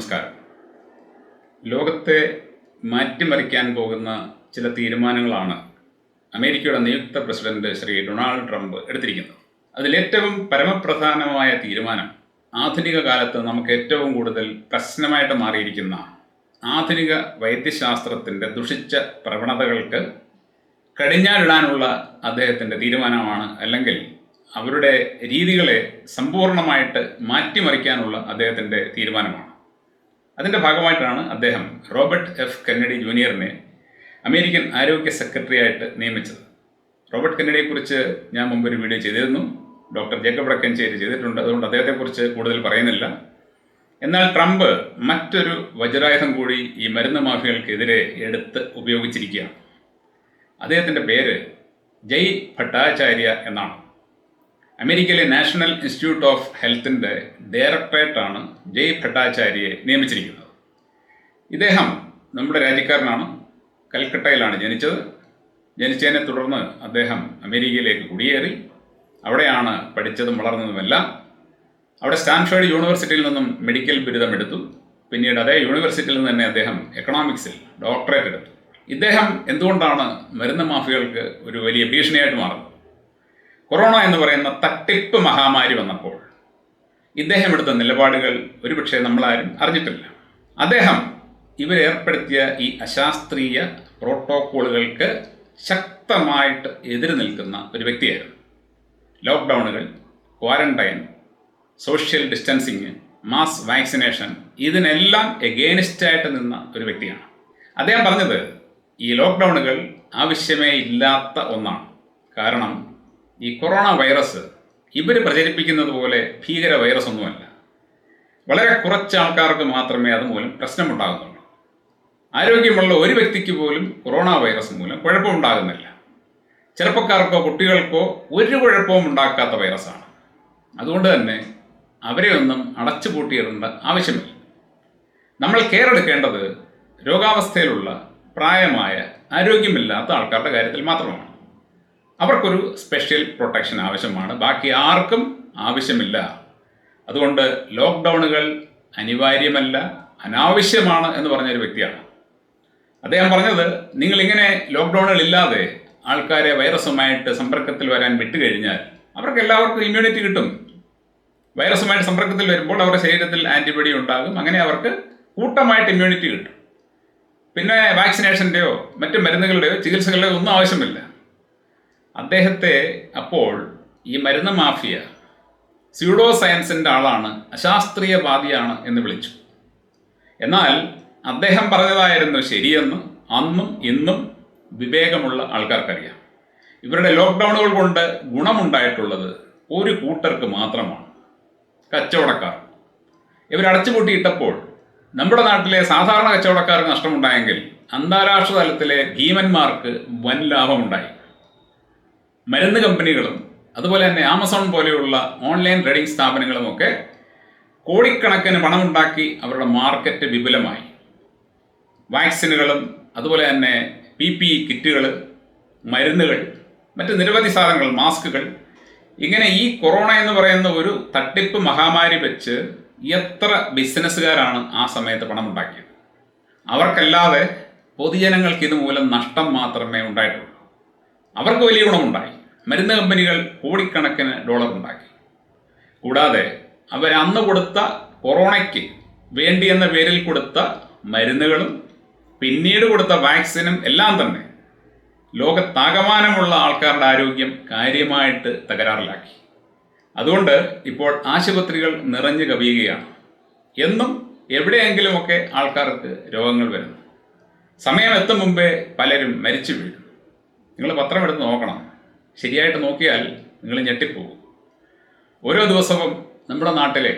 നമസ്കാരം. ലോകത്തെ മാറ്റിമറിക്കാൻ പോകുന്ന ചില തീരുമാനങ്ങളാണ് അമേരിക്കയുടെ നിയുക്ത പ്രസിഡന്റ് ശ്രീ ഡൊണാൾഡ് ട്രംപ് എടുത്തിരിക്കുന്നത്. അതിലേറ്റവും പരമപ്രധാനമായ തീരുമാനം ആധുനിക കാലത്ത് നമുക്ക് ഏറ്റവും കൂടുതൽ പ്രശ്നമായിട്ട് മാറിയിരിക്കുന്ന ആധുനിക വൈദ്യശാസ്ത്രത്തിൻ്റെ ദുഷിച്ച പ്രവണതകൾക്ക് കടിഞ്ഞാണിടാനുള്ള അദ്ദേഹത്തിൻ്റെ തീരുമാനമാണ്. അല്ലെങ്കിൽ അവരുടെ രീതികളെ സമ്പൂർണ്ണമായിട്ട് മാറ്റിമറിക്കാനുള്ള അദ്ദേഹത്തിൻ്റെ തീരുമാനമാണ്. അതിൻ്റെ ഭാഗമായിട്ടാണ് അദ്ദേഹം റോബർട്ട് എഫ് കെന്നഡി ജൂനിയറിനെ അമേരിക്കൻ ആരോഗ്യ സെക്രട്ടറിയായിട്ട് നിയമിച്ചത്. റോബർട്ട് കെന്നഡിയെക്കുറിച്ച് ഞാൻ മുമ്പൊരു വീഡിയോ ചെയ്തിരുന്നു. ഡോക്ടർ ജേക്കബ് വടക്കഞ്ചേരി ചെയ്തിട്ടുണ്ട്. അതുകൊണ്ട് അദ്ദേഹത്തെക്കുറിച്ച് കൂടുതൽ പറയുന്നില്ല. എന്നാൽ ട്രംപ് മറ്റൊരു വജ്രായുധം കൂടി ഈ മരുന്ന് മാഫിയകൾക്കെതിരെ എടുത്ത് ഉപയോഗിച്ചിരിക്കുകയാണ്. അദ്ദേഹത്തിൻ്റെ പേര് ജയ് ഭട്ടാചാര്യ എന്നാണ്. അമേരിക്കയിലെ നാഷണൽ ഇൻസ്റ്റിറ്റ്യൂട്ട് ഓഫ് ഹെൽത്തിൻ്റെ ഡയറക്ടറേറ്റാണ് ജയ് ഭട്ടാചാര്യയെ നിയമിച്ചിരിക്കുന്നത്. ഇദ്ദേഹം നമ്മുടെ രാജ്യക്കാരനാണ്. കൽക്കട്ടയിലാണ് ജനിച്ചത്. ജനിച്ചതിനെ തുടർന്ന് അദ്ദേഹം അമേരിക്കയിലേക്ക് കുടിയേറി. അവിടെയാണ് പഠിച്ചതും വളർന്നതുമെല്ലാം. അവിടെ സ്റ്റാൻഫോർഡ് യൂണിവേഴ്സിറ്റിയിൽ നിന്നും മെഡിക്കൽ ബിരുദമെടുത്തു. പിന്നീട് അതേ യൂണിവേഴ്സിറ്റിയിൽ നിന്ന് തന്നെ അദ്ദേഹം എക്കണോമിക്സിൽ ഡോക്ടറേറ്റ് എടുത്തു. ഇദ്ദേഹം എന്തുകൊണ്ടാണ് മരുന്ന് മാഫിയകൾക്ക് ഒരു വലിയ ഭീഷണിയായിട്ട് മാറുന്നത്? കൊറോണ എന്ന് പറയുന്ന തട്ടിപ്പ് മഹാമാരി വന്നപ്പോൾ ഇദ്ദേഹം എടുത്ത നിലപാടുകൾ ഒരുപക്ഷെ നമ്മളാരും അറിഞ്ഞിട്ടില്ല. അദ്ദേഹം ഇവരേർപ്പെടുത്തിയ ഈ അശാസ്ത്രീയ പ്രോട്ടോക്കോളുകൾക്ക് ശക്തമായിട്ട് എതിര് നിൽക്കുന്ന ഒരു വ്യക്തിയായിരുന്നു. ലോക്ക്ഡൗണുകൾ, quarantine, social distancing, mass vaccination, ഇതിനെല്ലാം എഗെയിനിസ്റ്റായിട്ട് നിന്ന ഒരു വ്യക്തിയാണ്. അദ്ദേഹം പറഞ്ഞത് ഈ ലോക്ക്ഡൗണുകൾ ആവശ്യമേ ഇല്ലാത്ത ഒന്നാണ്. കാരണം ഈ കൊറോണ വൈറസ് ഇവർ പ്രചരിപ്പിക്കുന്നത് പോലെ ഭീകര വൈറസ് ഒന്നുമല്ല. വളരെ കുറച്ച് ആൾക്കാർക്ക് മാത്രമേ അതുമൂലം പ്രശ്നമുണ്ടാകുന്നുള്ളൂ. ആരോഗ്യമുള്ള ഒരു വ്യക്തിക്ക് പോലും കൊറോണ വൈറസ് മൂലം കുഴപ്പമുണ്ടാകുന്നില്ല. ചെറുപ്പക്കാർക്കോ കുട്ടികൾക്കോ ഒരു കുഴപ്പവും ഉണ്ടാക്കാത്ത വൈറസാണ്. അതുകൊണ്ട് തന്നെ അവരെ ഒന്നും അടച്ചുപൂട്ടിയിടേണ്ട ആവശ്യമില്ല. നമ്മൾ കെയർ എടുക്കേണ്ടത് രോഗാവസ്ഥയിലുള്ള പ്രായമായ ആരോഗ്യമില്ലാത്ത ആൾക്കാരുടെ കാര്യത്തിൽ മാത്രമാണ്. അവർക്കൊരു സ്പെഷ്യൽ പ്രൊട്ടക്ഷൻ ആവശ്യമാണ്, ബാക്കി ആർക്കും ആവശ്യമില്ല. അതുകൊണ്ട് ലോക്ക്ഡൗണുകൾ അനിവാര്യമല്ല, അനാവശ്യമാണ് എന്ന് പറഞ്ഞൊരു വ്യക്തിയാണ് അദ്ദേഹം. പറഞ്ഞത് നിങ്ങളിങ്ങനെ ലോക്ക്ഡൗണുകൾ ഇല്ലാതെ ആൾക്കാരെ വൈറസുമായിട്ട് സമ്പർക്കത്തിൽ വരാൻ വിട്ടുകഴിഞ്ഞാൽ അവർക്ക് എല്ലാവർക്കും ഇമ്മ്യൂണിറ്റി കിട്ടും. വൈറസുമായിട്ട് സമ്പർക്കത്തിൽ വരുമ്പോൾ അവരുടെ ശരീരത്തിൽ ആൻറ്റിബോഡി ഉണ്ടാകും. അങ്ങനെ അവർക്ക് കൂട്ടമായിട്ട് ഇമ്മ്യൂണിറ്റി കിട്ടും. പിന്നെ വാക്സിനേഷൻ്റെയോ മറ്റ് മരുന്നുകളുടെയോ ചികിത്സകളുടെയോ ഒന്നും ആവശ്യമില്ല. അദ്ദേഹത്തെ അപ്പോൾ ഈ മരുന്ന് മാഫിയ സ്യൂഡോ സയൻസിൻ്റെ ആളാണ്, അശാസ്ത്രീയവാദിയാണ് എന്ന് വിളിച്ചു. എന്നാൽ അദ്ദേഹം പറഞ്ഞതായിരുന്നു ശരിയെന്ന് അന്നും ഇന്നും വിവേകമുള്ള ആൾക്കാർക്കറിയാം. ഇവരുടെ ലോക്ക്ഡൗണുകൾ കൊണ്ട് ഗുണമുണ്ടായിട്ടുള്ളത് ഒരു കൂട്ടർക്ക് മാത്രമാണ്, കച്ചവടക്കാർ. ഇവർ അടച്ചുപൂട്ടിയിട്ടപ്പോൾ നമ്മുടെ നാട്ടിലെ സാധാരണ കച്ചവടക്കാർക്ക് നഷ്ടമുണ്ടായെങ്കിൽ അന്താരാഷ്ട്ര തലത്തിലെ ഭീമന്മാർക്ക് വൻ ലാഭമുണ്ടായി. മരുന്ന് കമ്പനികളും അതുപോലെ തന്നെ ആമസോൺ പോലെയുള്ള ഓൺലൈൻ ട്രേഡിംഗ് സ്ഥാപനങ്ങളുമൊക്കെ കോടിക്കണക്കിന് പണമുണ്ടാക്കി അവരുടെ മാർക്കറ്റ് വിപുലമായി. വാക്സിനുകളും അതുപോലെ തന്നെ PPE കിറ്റുകൾ, മരുന്നുകൾ, മറ്റ് നിരവധി സാധനങ്ങൾ, മാസ്കുകൾ, ഇങ്ങനെ ഈ കൊറോണ എന്ന് പറയുന്ന ഒരു തട്ടിപ്പ് മഹാമാരി വെച്ച് എത്ര ബിസിനസ്സുകാരാണ് ആ സമയത്ത് പണമുണ്ടാക്കിയത്? അവർക്കല്ലാതെ പൊതുജനങ്ങൾക്ക് ഇതുമൂലം നഷ്ടം മാത്രമേ ഉണ്ടായിട്ടുള്ളൂ. അവർക്ക് വലിയ ഗുണമുണ്ടായി. മരുന്ന് കമ്പനികൾ കോടിക്കണക്കിന് ഡോളർ ഉണ്ടാക്കി. കൂടാതെ അവരന്ന് കൊടുത്ത കൊറോണയ്ക്ക് വേണ്ടി എന്ന പേരിൽ കൊടുത്ത മരുന്നുകളും പിന്നീട് കൊടുത്ത വാക്സിനും എല്ലാം തന്നെ ലോകത്താകമാനമുള്ള ആൾക്കാരുടെ ആരോഗ്യം കാര്യമായിട്ട് തകരാറിലാക്കി. അതുകൊണ്ട് ഇപ്പോൾ ആശുപത്രികൾ നിറഞ്ഞു കവിയുകയാണ്. എന്നും എവിടെയെങ്കിലുമൊക്കെ ആൾക്കാർക്ക് രോഗങ്ങൾ വരുന്നു. സമയം എത്തും മുമ്പേ പലരും മരിച്ചു വീഴും. നിങ്ങൾ പത്രം എടുത്ത് നോക്കണം. ശരിയായിട്ട് നോക്കിയാൽ നിങ്ങൾ ഞെട്ടിപ്പോകും. ഓരോ ദിവസവും നമ്മുടെ നാട്ടിലെ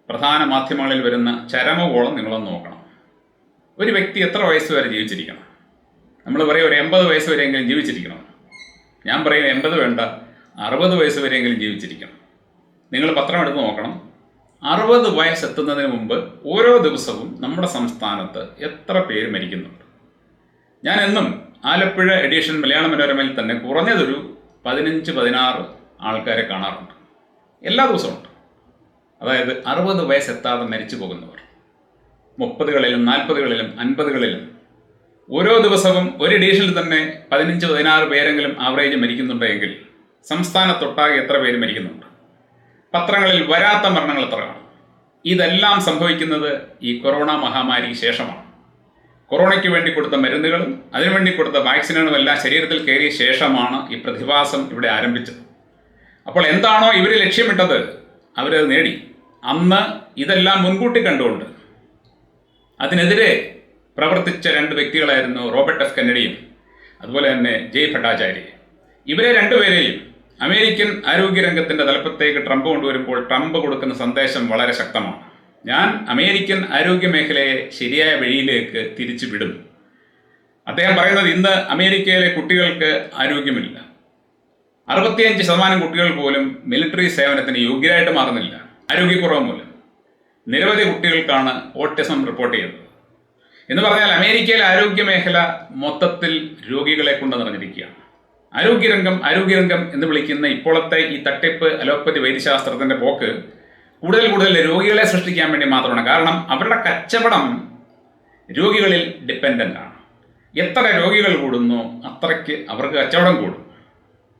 പ്രധാന മാധ്യമങ്ങളിൽ വരുന്ന ചരമകോളം നിങ്ങളൊന്ന് നോക്കണം. ഒരു വ്യക്തി എത്ര വയസ്സ് വരെ ജീവിച്ചിരിക്കണം? നമ്മൾ പറയും ഒരു 80 വയസ്സ് വരെയെങ്കിലും ജീവിച്ചിരിക്കണം. ഞാൻ പറയും 80 വേണ്ട, 60 വയസ്സ് വരെയെങ്കിലും ജീവിച്ചിരിക്കണം. നിങ്ങൾ പത്രം എടുത്ത് നോക്കണം. 60 വയസ്സെത്തുന്നതിന് മുമ്പ് ഓരോ ദിവസവും നമ്മുടെ സംസ്ഥാനത്ത് എത്ര പേര് മരിക്കുന്നുണ്ട്? ഞാൻ എന്നും ആലപ്പുഴ എഡിഷൻ മലയാള മനോരമയിൽ തന്നെ കുറഞ്ഞതൊരു 15-16 ആൾക്കാരെ കാണാറുണ്ട്. എല്ലാ ദിവസവും ഉണ്ട്. അതായത് 60 വയസ്സെത്താതെ മരിച്ചു പോകുന്നവർ. 30കളിലും 40കളിലും 50കളിലും ഓരോ ദിവസവും ഒരു എഡീഷനിൽ തന്നെ 15-16 പേരെങ്കിലും ആവറേജ് മരിക്കുന്നുണ്ടെങ്കിൽ സംസ്ഥാനത്തൊട്ടാകെ എത്ര പേര് മരിക്കുന്നുണ്ട്? പത്രങ്ങളിൽ വരാത്ത മരണങ്ങൾ എത്രയാണ്? ഇതെല്ലാം സംഭവിക്കുന്നത് ഈ കൊറോണ മഹാമാരിക്ക് ശേഷമാണ്. കൊറോണയ്ക്ക് വേണ്ടി കൊടുത്ത മരുന്നുകളും അതിനുവേണ്ടി കൊടുത്ത വാക്സിനുകളും എല്ലാം ശരീരത്തിൽ കയറിയ ശേഷമാണ് ഈ പ്രതിഭാസം ഇവിടെ ആരംഭിച്ചത്. അപ്പോൾ എന്താണോ ഇവർ ലക്ഷ്യമിട്ടത് അവരത് നേടി. അന്ന് ഇതെല്ലാം മുൻകൂട്ടി കണ്ടുകൊണ്ട് അതിനെതിരെ പ്രവർത്തിച്ച 2 വ്യക്തികളായിരുന്നു റോബർട്ട് എഫ് കെന്നഡിയും അതുപോലെ തന്നെ ജയ് ഭട്ടാചാര്യ. ഇവരെ രണ്ടുപേരെയും അമേരിക്കൻ ആരോഗ്യരംഗത്തിൻ്റെ തലപ്പത്തേക്ക് ട്രംപ് കൊണ്ടുവരുമ്പോൾ ട്രംപ് കൊടുക്കുന്ന സന്ദേശം വളരെ ശക്തമാണ്. ഞാൻ അമേരിക്കൻ ആരോഗ്യ മേഖലയെ ശരിയായ വഴിയിലേക്ക് തിരിച്ചു വിടും. അദ്ദേഹം പറയുന്നത് ഇന്ന് അമേരിക്കയിലെ കുട്ടികൾക്ക് ആരോഗ്യമില്ല. 65% കുട്ടികൾ പോലും മിലിറ്ററി സേവനത്തിന് യോഗ്യരായിട്ട് മാറുന്നില്ല, ആരോഗ്യക്കുറവ് മൂലം. നിരവധി കുട്ടികൾക്കാണ് ഓട്ടിസം റിപ്പോർട്ട് ചെയ്തത്. എന്ന് പറഞ്ഞാൽ അമേരിക്കയിലെ ആരോഗ്യ മേഖല മൊത്തത്തിൽ രോഗികളെ കൊണ്ട് നിറഞ്ഞിരിക്കുകയാണ്. ആരോഗ്യരംഗം എന്ന് വിളിക്കുന്ന ഇപ്പോഴത്തെ ഈ തട്ടിപ്പ് അലോപ്പതി വൈദ്യശാസ്ത്രത്തിൻ്റെ പോക്ക് കൂടുതൽ രോഗികളെ സൃഷ്ടിക്കാൻ വേണ്ടി മാത്രമാണ്. കാരണം അവരുടെ കച്ചവടം രോഗികളിൽ ഡിപ്പെൻഡൻ്റ് ആണ്. എത്ര രോഗികൾ കൂടുന്നു അത്രയ്ക്ക് അവർക്ക് കച്ചവടം കൂടും.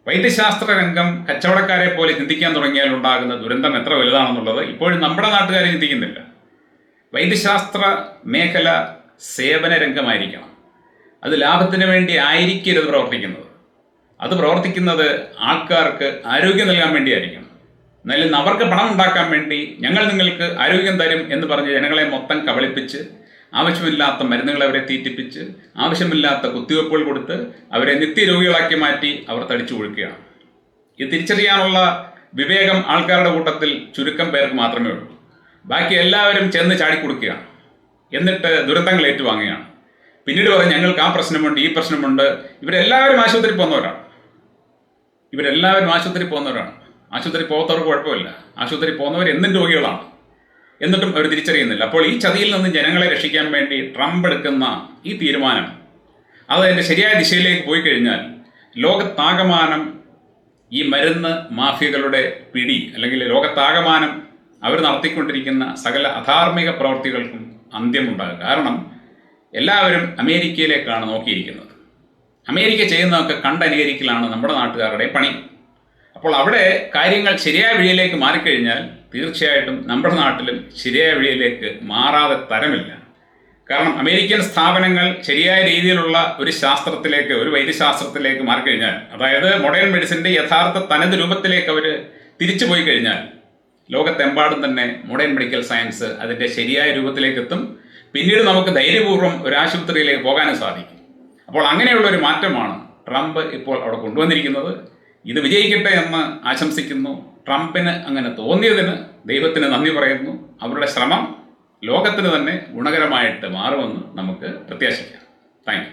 വൈദ്യശാസ്ത്ര രംഗം കച്ചവടക്കാരെ പോലെ ചിന്തിക്കാൻ തുടങ്ങിയാൽ ഉണ്ടാകുന്ന ദുരന്തം എത്ര വലുതാണെന്നുള്ളത് ഇപ്പോഴും നമ്മുടെ നാട്ടുകാർ ചിന്തിക്കുന്നില്ല. വൈദ്യശാസ്ത്ര മേഖല സേവന രംഗമായിരിക്കണം. അത് ലാഭത്തിന് വേണ്ടി ആയിരിക്കരുത് പ്രവർത്തിക്കുന്നത്. അത് പ്രവർത്തിക്കുന്നത് ആൾക്കാർക്ക് ആരോഗ്യം നൽകാൻ വേണ്ടിയായിരിക്കണം. എന്നാലും അവർക്ക് പണം ഉണ്ടാക്കാൻ വേണ്ടി ഞങ്ങൾ നിങ്ങൾക്ക് ആരോഗ്യം തരും എന്ന് പറഞ്ഞ് ജനങ്ങളെ മൊത്തം കബളിപ്പിച്ച് ആവശ്യമില്ലാത്ത മരുന്നുകൾ അവരെ തീറ്റിപ്പിച്ച് ആവശ്യമില്ലാത്ത കുത്തിവയ്പ്പുകൾ കൊടുത്ത് അവരെ നിത്യരോഗികളാക്കി മാറ്റി അവർ തടിച്ചു കൊഴുക്കുകയാണ്. ഇത് തിരിച്ചറിയാനുള്ള വിവേകം ആൾക്കാരുടെ കൂട്ടത്തിൽ ചുരുക്കം പേർക്ക് മാത്രമേ ഉള്ളൂ. ബാക്കി എല്ലാവരും ചെന്ന് ചാടിക്കൊടുക്കുകയാണ്. എന്നിട്ട് ദുരന്തങ്ങൾ ഏറ്റുവാങ്ങുകയാണ്. പിന്നീട് പറയും ഞങ്ങൾക്ക് ആ പ്രശ്നമുണ്ട്, ഈ പ്രശ്നമുണ്ട്. ഇവരെല്ലാവരും ആശുപത്രി പോകുന്നവരാണ്. ആശുപത്രി പോകാത്തവർക്ക് കുഴപ്പമില്ല. ആശുപത്രി പോകുന്നവർ എന്നും രോഗികളാണ്. എന്നിട്ടും അവർ തിരിച്ചറിയുന്നില്ല. അപ്പോൾ ഈ ചതിയിൽ നിന്ന് ജനങ്ങളെ രക്ഷിക്കാൻ വേണ്ടി ട്രംപ് എടുക്കുന്ന ഈ തീരുമാനം അത് അതിൻ്റെ ശരിയായ ദിശയിലേക്ക് പോയി കഴിഞ്ഞാൽ ലോകത്താകമാനം ഈ മരുന്ന് മാഫിയകളുടെ പിടി, അല്ലെങ്കിൽ ലോകത്താകമാനം അവർ നടത്തിക്കൊണ്ടിരിക്കുന്ന സകല അധാർമിക പ്രവൃത്തികൾക്കും അന്ത്യമുണ്ടാകും. കാരണം എല്ലാവരും അമേരിക്കയിലേക്കാണ് നോക്കിയിരിക്കുന്നത്. അമേരിക്ക ചെയ്യുന്നതൊക്കെ കണ്ടനുകരിക്കലാണ് നമ്മുടെ നാട്ടുകാരുടെ പണി. അപ്പോൾ അവിടെ കാര്യങ്ങൾ ശരിയായ വഴിയിലേക്ക് മാറിക്കഴിഞ്ഞാൽ തീർച്ചയായിട്ടും നമ്മുടെ നാട്ടിലും ശരിയായ വഴിയിലേക്ക് മാറാതെ തരമില്ല. കാരണം അമേരിക്കൻ സ്ഥാപനങ്ങൾ ശരിയായ രീതിയിലുള്ള ഒരു ശാസ്ത്രത്തിലേക്ക്, ഒരു വൈദ്യശാസ്ത്രത്തിലേക്ക് മാറിക്കഴിഞ്ഞാൽ, അതായത് മോഡേൺ മെഡിസിൻ്റെ യഥാർത്ഥ തനത് രൂപത്തിലേക്ക് അവർ തിരിച്ചു പോയി കഴിഞ്ഞാൽ ലോകത്തെമ്പാടും തന്നെ മോഡേൺ മെഡിക്കൽ സയൻസ് അതിൻ്റെ ശരിയായ രൂപത്തിലേക്ക് എത്തും. പിന്നീട് നമുക്ക് ധൈര്യപൂർവ്വം ഒരു ആശുപത്രിയിലേക്ക് പോകാനും സാധിക്കും. അപ്പോൾ അങ്ങനെയുള്ളൊരു മാറ്റമാണ് ട്രംപ് ഇപ്പോൾ അവിടെ കൊണ്ടുവന്നിരിക്കുന്നത്. ഇത് വിജയിക്കട്ടെ എന്ന് ആശംസിക്കുന്നു. ട്രംപിന് അങ്ങനെ തോന്നിയതിന് ദൈവത്തിന് നന്ദി പറയുന്നു. അവരുടെ ശ്രമം ലോകത്തിന് തന്നെ ഗുണകരമായിട്ട് മാറുമെന്ന് നമുക്ക് പ്രത്യാശിക്കാം. Thank you.